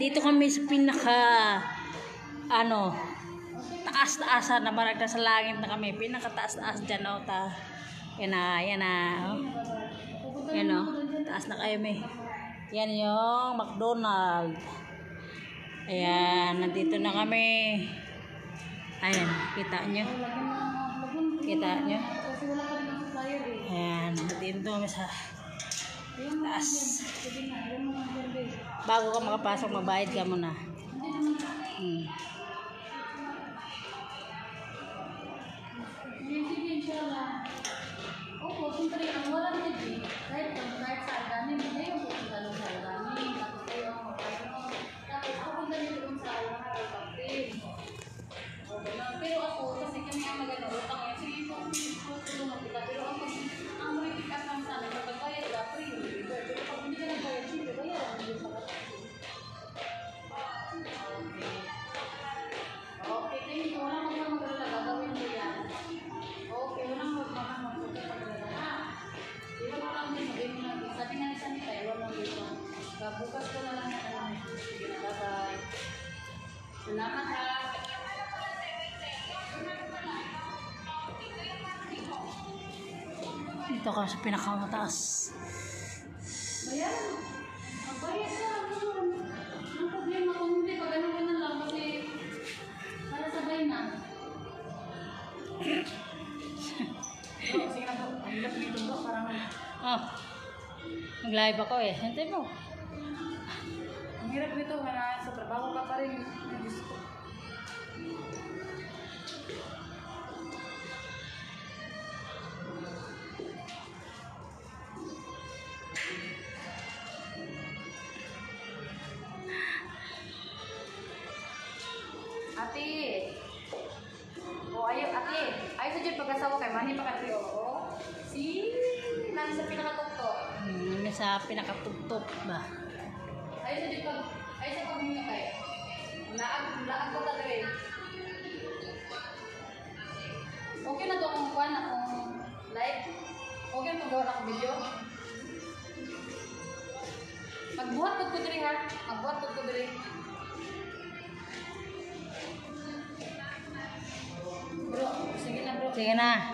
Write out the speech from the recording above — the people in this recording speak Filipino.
Dito kami sa pinaka taas-taasan na maragda sa langit na kami. Pinaka-taas-taas dyan o ta. Yan na. Oh. Yan o. Taas na kayo may. Yan yung McDonald's. Ayan. Nandito na kami. Ayan. Kita nyo. Ayan. Nandito kami sa taas. Bago ka makapasok, magbayad ka muna. Pero ako, kasi kami ang mag-utang ngayon, sige po, tulungan kita. Pero ako, ang maripikas lang sa amin, magbayad ka, free. Pero pag hindi ka nagbayad, sige, bayad. Okay, thank you. Walang magmagalala, gagawin mo yan. Okay, walang magmagalala, ha? Iwan mo lang din, sabihin mo lang din. Sabi nga ni Sanita, iwan mo dito. Bukas ko na lang na kami. Sige na, bye-bye. Salamat, ha? Dito ka sa pinakamataas. Bayan. Magbayad ka. Ang problema kung hindi, pag ano ka na lang kasi para sabay na. Sige na po. Ang hirap dito po. Parang... Mag-live ako eh. Hintay mo. Ang hirap dito. Sa trabaho ka pa rin. Ate. Ayaw, ate. Ayaw sa dyan pag-asawa kay Manny pa kasi, oo. Nang sa pinakatuktok. Sa pinakatugtog ba? Ayaw sa dyan ayaw sa pag-minga kayo. Laag ko ta rin. Okay na to kung kuhan akong live. Okay na pag-gawa na akong video. Magbuhat ko diri ha. Magbuhat ko diri. Bro, sige na bro. Sige na.